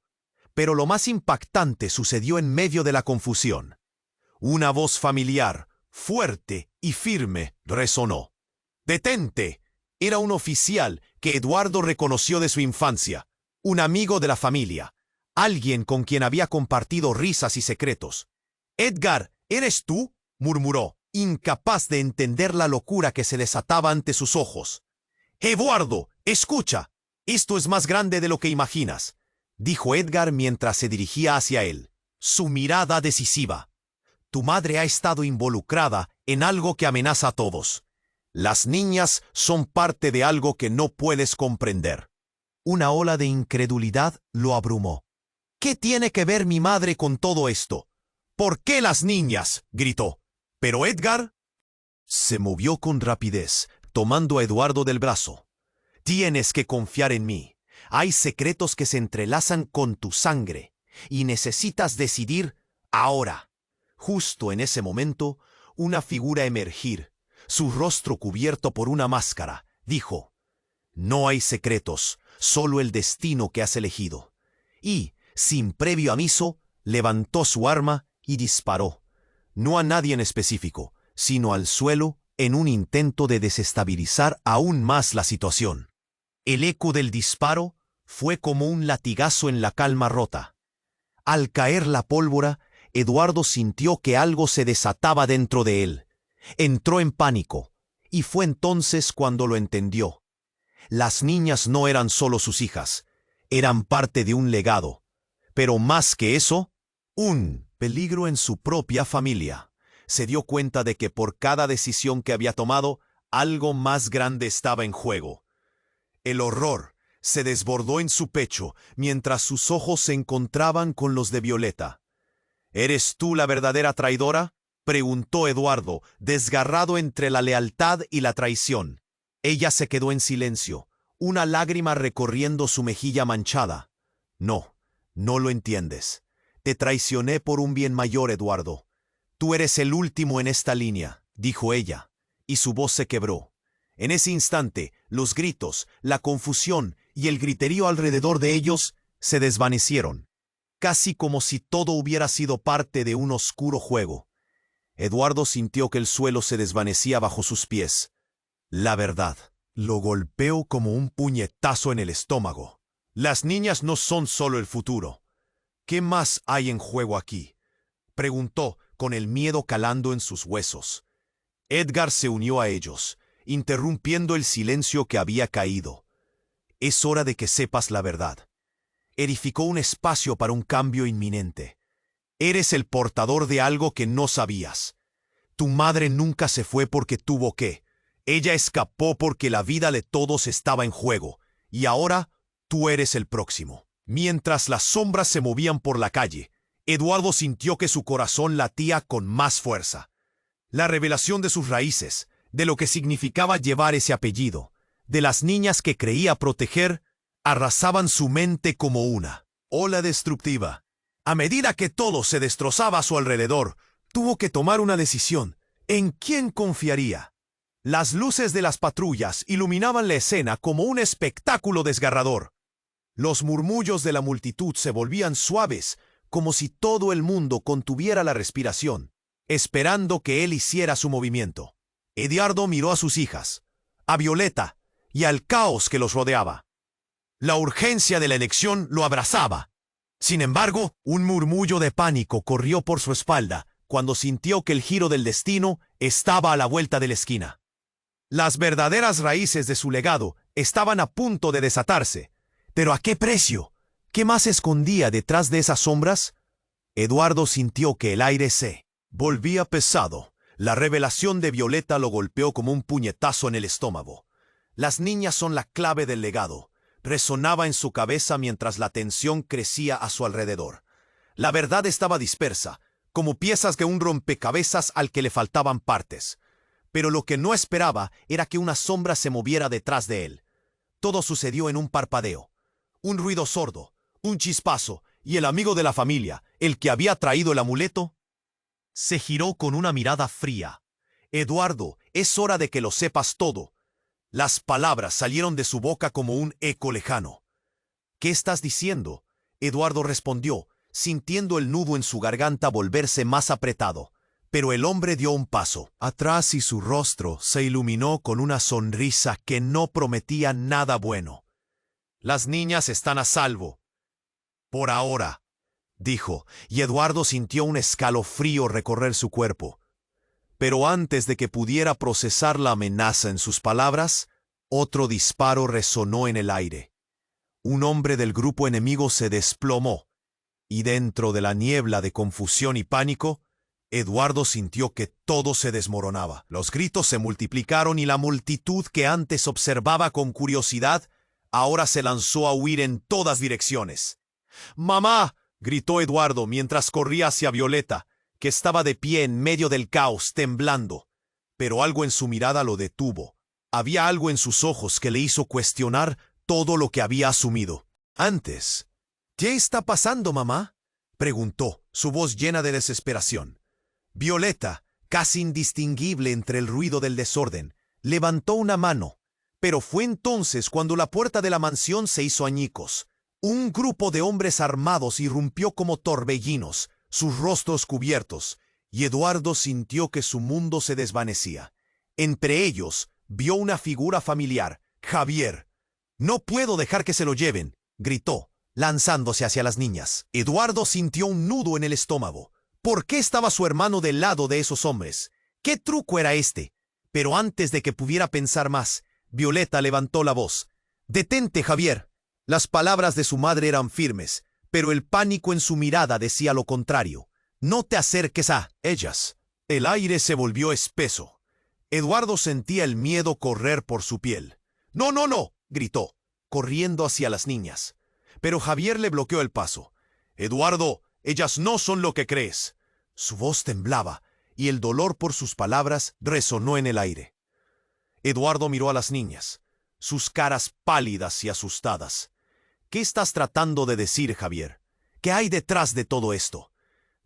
Pero lo más impactante sucedió en medio de la confusión. Una voz familiar, fuerte y firme, resonó. «¡Detente!». Era un oficial que Eduardo reconoció de su infancia, un amigo de la familia, alguien con quien había compartido risas y secretos. «Edgar, ¿eres tú?», murmuró, incapaz de entender la locura que se desataba ante sus ojos. «Eduardo, escucha, esto es más grande de lo que imaginas», dijo Edgar mientras se dirigía hacia él, su mirada decisiva. «Tu madre ha estado involucrada en algo que amenaza a todos. Las niñas son parte de algo que no puedes comprender». Una ola de incredulidad lo abrumó. «¿Qué tiene que ver mi madre con todo esto?». «¿Por qué las niñas?», gritó. «¿Pero Edgar?». Se movió con rapidez, tomando a Eduardo del brazo. «Tienes que confiar en mí. Hay secretos que se entrelazan con tu sangre, y necesitas decidir ahora». Justo en ese momento, una figura emergir, su rostro cubierto por una máscara, dijo: «No hay secretos, solo el destino que has elegido». Y, sin previo aviso, levantó su arma y disparó. No a nadie en específico, sino al suelo, en un intento de desestabilizar aún más la situación. El eco del disparo fue como un latigazo en la calma rota. Al caer la pólvora, Eduardo sintió que algo se desataba dentro de él. Entró en pánico, y fue entonces cuando lo entendió. Las niñas no eran solo sus hijas, eran parte de un legado. Pero más que eso, un peligro en su propia familia. Se dio cuenta de que por cada decisión que había tomado, algo más grande estaba en juego. El horror se desbordó en su pecho mientras sus ojos se encontraban con los de Violeta. «¿Eres tú la verdadera traidora?», preguntó Eduardo, desgarrado entre la lealtad y la traición. Ella se quedó en silencio, una lágrima recorriendo su mejilla manchada. «No, no lo entiendes. Te traicioné por un bien mayor, Eduardo. Tú eres el último en esta línea», dijo ella, y su voz se quebró. En ese instante, los gritos, la confusión y el griterío alrededor de ellos se desvanecieron, casi como si todo hubiera sido parte de un oscuro juego. Eduardo sintió que el suelo se desvanecía bajo sus pies. La verdad lo golpeó como un puñetazo en el estómago. «Las niñas no son solo el futuro. ¿Qué más hay en juego aquí?», preguntó, con el miedo calando en sus huesos. Edgar se unió a ellos, interrumpiendo el silencio que había caído. «Es hora de que sepas la verdad. edificó un espacio para un cambio inminente. Eres el portador de algo que no sabías. Tu madre nunca se fue porque tuvo que. Ella escapó porque la vida de todos estaba en juego. Y ahora tú eres el próximo. Mientras las sombras se movían por la calle, Eduardo sintió que su corazón latía con más fuerza. La revelación de sus raíces, de lo que significaba llevar ese apellido, de las niñas que creía proteger, arrasaban su mente como una ola destructiva. A medida que todo se destrozaba a su alrededor, tuvo que tomar una decisión. ¿En quién confiaría? Las luces de las patrullas iluminaban la escena como un espectáculo desgarrador. Los murmullos de la multitud se volvían suaves, como si todo el mundo contuviera la respiración, esperando que él hiciera su movimiento. Eduardo miró a sus hijas, a Violeta y al caos que los rodeaba. La urgencia de la elección lo abrazaba. Sin embargo, un murmullo de pánico corrió por su espalda cuando sintió que el giro del destino estaba a la vuelta de la esquina. Las verdaderas raíces de su legado estaban a punto de desatarse. ¿Pero a qué precio? ¿Qué más escondía detrás de esas sombras? Eduardo sintió que el aire se volvía pesado. La revelación de Violeta lo golpeó como un puñetazo en el estómago. Las niñas son la clave del legado. Resonaba en su cabeza mientras la tensión crecía a su alrededor. La verdad estaba dispersa, como piezas de un rompecabezas al que le faltaban partes. Pero lo que no esperaba era que una sombra se moviera detrás de él. Todo sucedió en un parpadeo. Un ruido sordo, un chispazo, y el amigo de la familia, el que había traído el amuleto, se giró con una mirada fría. Eduardo, es hora de que lo sepas todo. Las palabras salieron de su boca como un eco lejano. ¿Qué estás diciendo? Eduardo respondió, sintiendo el nudo en su garganta volverse más apretado. Pero el hombre dio un paso atrás y su rostro se iluminó con una sonrisa que no prometía nada bueno. Las niñas están a salvo. Por ahora, dijo, y Eduardo sintió un escalofrío recorrer su cuerpo. Pero antes de que pudiera procesar la amenaza en sus palabras, otro disparo resonó en el aire. Un hombre del grupo enemigo se desplomó, y dentro de la niebla de confusión y pánico, Eduardo sintió que todo se desmoronaba. Los gritos se multiplicaron y la multitud que antes observaba con curiosidad, ahora se lanzó a huir en todas direcciones. ¡Mamá!, gritó Eduardo mientras corría hacia Violeta, que estaba de pie en medio del caos, temblando. Pero algo en su mirada lo detuvo. Había algo en sus ojos que le hizo cuestionar todo lo que había asumido. Antes. ¿Qué está pasando, mamá?, preguntó, su voz llena de desesperación. Violeta, casi indistinguible entre el ruido del desorden, levantó una mano. Pero fue entonces cuando la puerta de la mansión se hizo añicos. Un grupo de hombres armados irrumpió como torbellinos, sus rostros cubiertos, y Eduardo sintió que su mundo se desvanecía. Entre ellos, vio una figura familiar, Javier. «No puedo dejar que se lo lleven», gritó, lanzándose hacia las niñas. Eduardo sintió un nudo en el estómago. ¿Por qué estaba su hermano del lado de esos hombres? ¿Qué truco era este? Pero antes de que pudiera pensar más, Violeta levantó la voz. «Detente, Javier». Las palabras de su madre eran firmes, pero el pánico en su mirada decía lo contrario. «No te acerques a ellas». El aire se volvió espeso. Eduardo sentía el miedo correr por su piel. «No, no, no», gritó, corriendo hacia las niñas. Pero Javier le bloqueó el paso. «Eduardo, ellas no son lo que crees». Su voz temblaba, y el dolor por sus palabras resonó en el aire. Eduardo miró a las niñas, sus caras pálidas y asustadas. «¿Qué estás tratando de decir, Javier? ¿Qué hay detrás de todo esto?»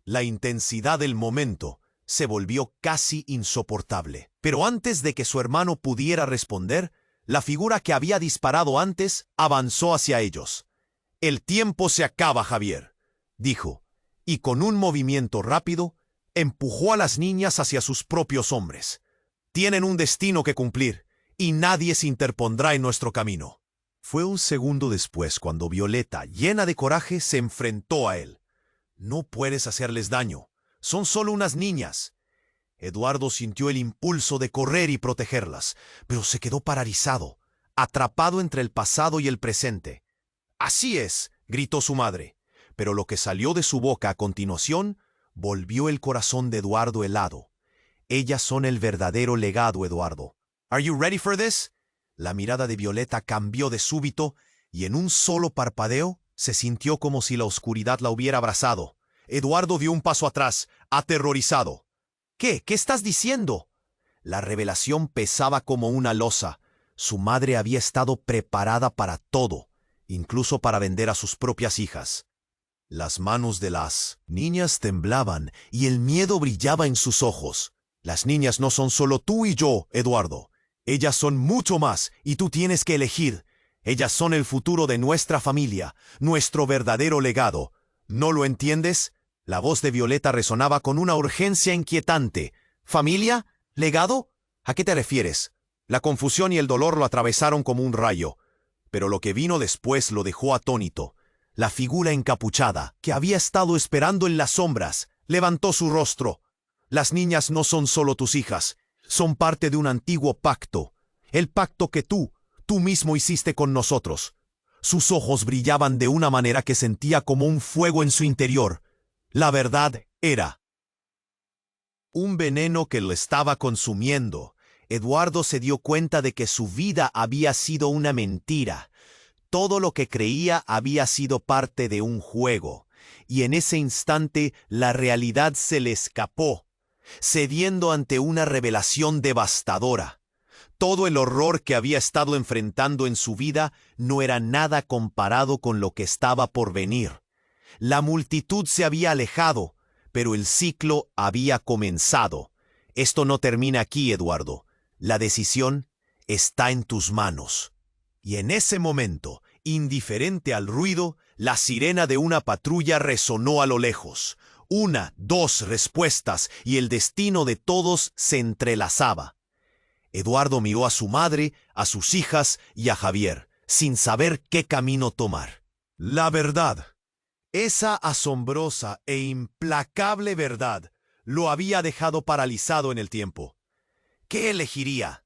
La intensidad del momento se volvió casi insoportable. Pero antes de que su hermano pudiera responder, la figura que había disparado antes avanzó hacia ellos. «El tiempo se acaba, Javier», dijo, y con un movimiento rápido, empujó a las niñas hacia sus propios hombres. «Tienen un destino que cumplir, y nadie se interpondrá en nuestro camino». Fue un segundo después cuando Violeta, llena de coraje, se enfrentó a él. «No puedes hacerles daño. Son solo unas niñas». Eduardo sintió el impulso de correr y protegerlas, pero se quedó paralizado, atrapado entre el pasado y el presente. «Así es», gritó su madre, pero lo que salió de su boca a continuación volvió el corazón de Eduardo helado. Ellas son el verdadero legado, Eduardo. ¿Are you ready for this? La mirada de Violeta cambió de súbito y en un solo parpadeo se sintió como si la oscuridad la hubiera abrazado. Eduardo dio un paso atrás, aterrorizado. ¿Qué? ¿Qué estás diciendo? La revelación pesaba como una losa. Su madre había estado preparada para todo, incluso para vender a sus propias hijas. Las manos de las niñas temblaban y el miedo brillaba en sus ojos. Las niñas no son solo tú y yo, Eduardo. Ellas son mucho más y tú tienes que elegir. Ellas son el futuro de nuestra familia, nuestro verdadero legado. ¿No lo entiendes? La voz de Violeta resonaba con una urgencia inquietante. ¿Familia? ¿Legado? ¿A qué te refieres? La confusión y el dolor lo atravesaron como un rayo. Pero lo que vino después lo dejó atónito. La figura encapuchada, que había estado esperando en las sombras, levantó su rostro. Las niñas no son solo tus hijas, son parte de un antiguo pacto. El pacto que tú mismo hiciste con nosotros. Sus ojos brillaban de una manera que sentía como un fuego en su interior. La verdad era un veneno que lo estaba consumiendo. Eduardo se dio cuenta de que su vida había sido una mentira. Todo lo que creía había sido parte de un juego. Y en ese instante la realidad se le escapó, cediendo ante una revelación devastadora. Todo el horror que había estado enfrentando en su vida no era nada comparado con lo que estaba por venir. La multitud se había alejado, pero el ciclo había comenzado. Esto no termina aquí, Eduardo. La decisión está en tus manos. Y en ese momento, indiferente al ruido, la sirena de una patrulla resonó a lo lejos. 1, 2 respuestas y el destino de todos se entrelazaba. Eduardo miró a su madre, a sus hijas y a Javier, sin saber qué camino tomar. La verdad, esa asombrosa e implacable verdad, lo había dejado paralizado en el tiempo. ¿Qué elegiría?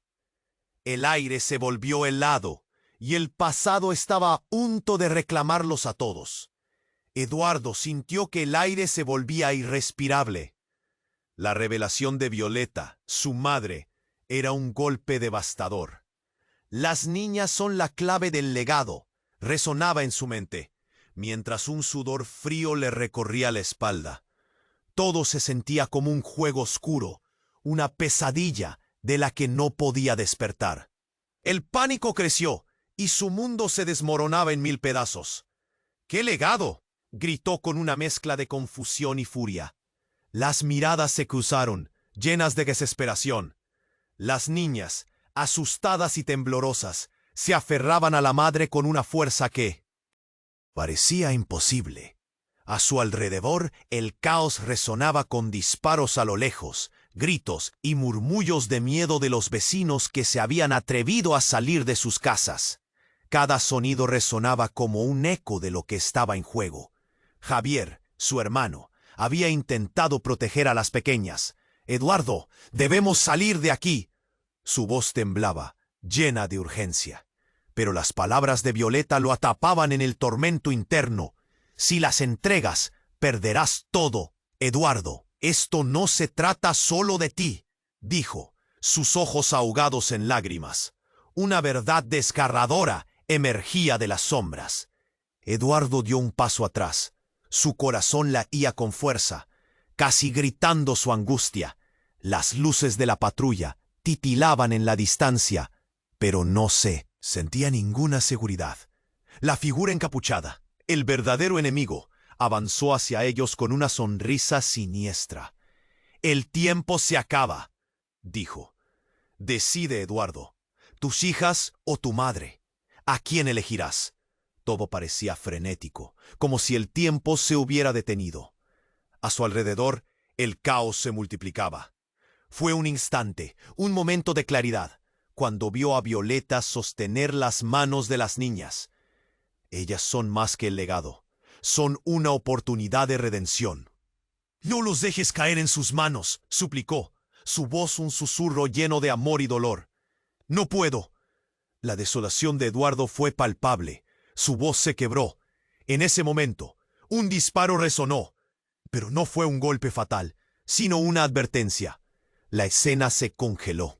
El aire se volvió helado y el pasado estaba a punto de reclamarlos a todos. Eduardo sintió que el aire se volvía irrespirable. La revelación de Violeta, su madre, era un golpe devastador. Las niñas son la clave del legado, resonaba en su mente, mientras un sudor frío le recorría la espalda. Todo se sentía como un juego oscuro, una pesadilla de la que no podía despertar. El pánico creció y su mundo se desmoronaba en 1000 pedazos. ¡Qué legado!, gritó con una mezcla de confusión y furia. Las miradas se cruzaron, llenas de desesperación. Las niñas, asustadas y temblorosas, se aferraban a la madre con una fuerza que parecía imposible. A su alrededor, el caos resonaba con disparos a lo lejos, gritos y murmullos de miedo de los vecinos que se habían atrevido a salir de sus casas. Cada sonido resonaba como un eco de lo que estaba en juego. Javier, su hermano, había intentado proteger a las pequeñas. «Eduardo, debemos salir de aquí». Su voz temblaba, llena de urgencia. Pero las palabras de Violeta lo atapaban en el tormento interno. «Si las entregas, perderás todo, Eduardo. Esto no se trata solo de ti», dijo, sus ojos ahogados en lágrimas. Una verdad desgarradora emergía de las sombras. Eduardo dio un paso atrás. Su corazón latía con fuerza, casi gritando su angustia. Las luces de la patrulla titilaban en la distancia, pero no se sentía ninguna seguridad. La figura encapuchada, el verdadero enemigo, avanzó hacia ellos con una sonrisa siniestra. «El tiempo se acaba», dijo. «Decide, Eduardo, tus hijas o tu madre. ¿A quién elegirás?» Todo parecía frenético, como si el tiempo se hubiera detenido. A su alrededor, el caos se multiplicaba. Fue un instante, un momento de claridad, cuando vio a Violeta sostener las manos de las niñas. Ellas son más que el legado, son una oportunidad de redención. «No los dejes caer en sus manos», suplicó, su voz un susurro lleno de amor y dolor. «No puedo». La desolación de Eduardo fue palpable. Su voz se quebró. En ese momento, un disparo resonó, pero no fue un golpe fatal, sino una advertencia. La escena se congeló.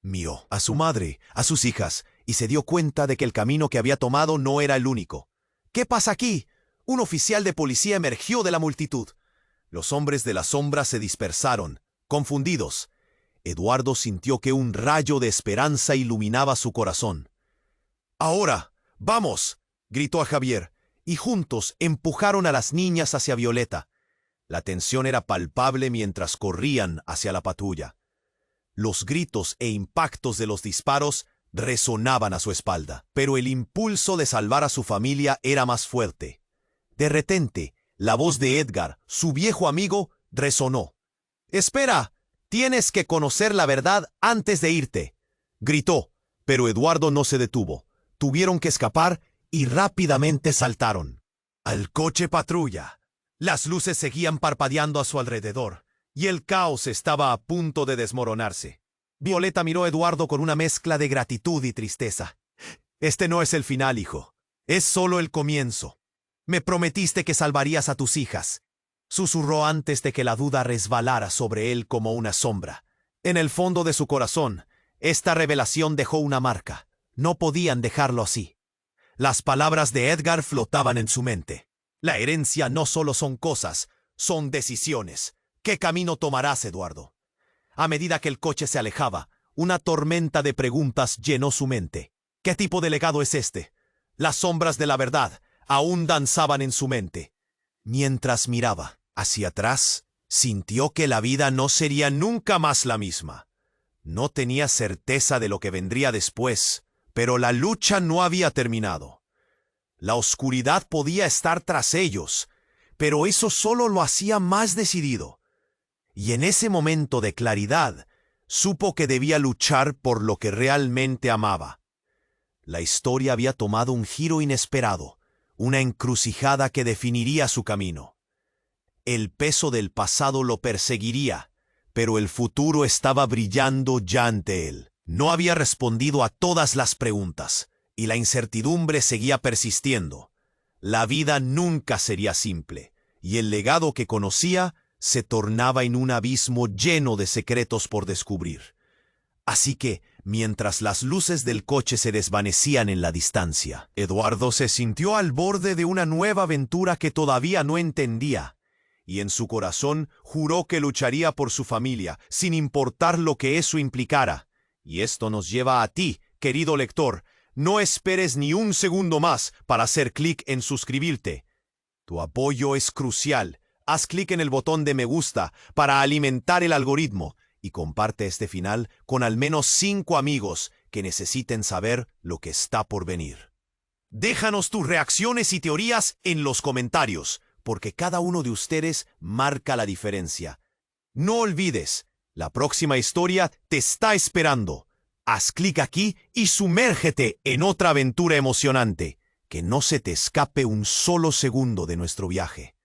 Miró a su madre, a sus hijas, y se dio cuenta de que el camino que había tomado no era el único. ¿Qué pasa aquí? Un oficial de policía emergió de la multitud. Los hombres de la sombra se dispersaron, confundidos. Eduardo sintió que un rayo de esperanza iluminaba su corazón. «Ahora, vamos», gritó a Javier, y juntos empujaron a las niñas hacia Violeta. La tensión era palpable mientras corrían hacia la patrulla. Los gritos e impactos de los disparos resonaban a su espalda, pero el impulso de salvar a su familia era más fuerte. De repente, la voz de Edgar, su viejo amigo, resonó. «¡Espera! Tienes que conocer la verdad antes de irte», gritó, pero Eduardo no se detuvo. Tuvieron que escapar y rápidamente saltaron al coche patrulla. Las luces seguían parpadeando a su alrededor, y el caos estaba a punto de desmoronarse. Violeta miró a Eduardo con una mezcla de gratitud y tristeza. «Este no es el final, hijo. Es solo el comienzo. Me prometiste que salvarías a tus hijas», susurró antes de que la duda resbalara sobre él como una sombra. En el fondo de su corazón, esta revelación dejó una marca. No podían dejarlo así. Las palabras de Edgar flotaban en su mente. La herencia no solo son cosas, son decisiones. ¿Qué camino tomarás, Eduardo? A medida que el coche se alejaba, una tormenta de preguntas llenó su mente. ¿Qué tipo de legado es este? Las sombras de la verdad aún danzaban en su mente. Mientras miraba hacia atrás, sintió que la vida no sería nunca más la misma. No tenía certeza de lo que vendría después, pero la lucha no había terminado. La oscuridad podía estar tras ellos, pero eso solo lo hacía más decidido. Y en ese momento de claridad, supo que debía luchar por lo que realmente amaba. La historia había tomado un giro inesperado, una encrucijada que definiría su camino. El peso del pasado lo perseguiría, pero el futuro estaba brillando ya ante él. No había respondido a todas las preguntas, y la incertidumbre seguía persistiendo. La vida nunca sería simple, y el legado que conocía se tornaba en un abismo lleno de secretos por descubrir. Así que, mientras las luces del coche se desvanecían en la distancia, Eduardo se sintió al borde de una nueva aventura que todavía no entendía, y en su corazón juró que lucharía por su familia, sin importar lo que eso implicara. Y esto nos lleva a ti, querido lector. No esperes ni un segundo más para hacer clic en suscribirte. Tu apoyo es crucial. Haz clic en el botón de me gusta para alimentar el algoritmo y comparte este final con al menos 5 amigos que necesiten saber lo que está por venir. Déjanos tus reacciones y teorías en los comentarios, porque cada uno de ustedes marca la diferencia. No olvides, la próxima historia te está esperando. Haz clic aquí y sumérgete en otra aventura emocionante. Que no se te escape un solo segundo de nuestro viaje.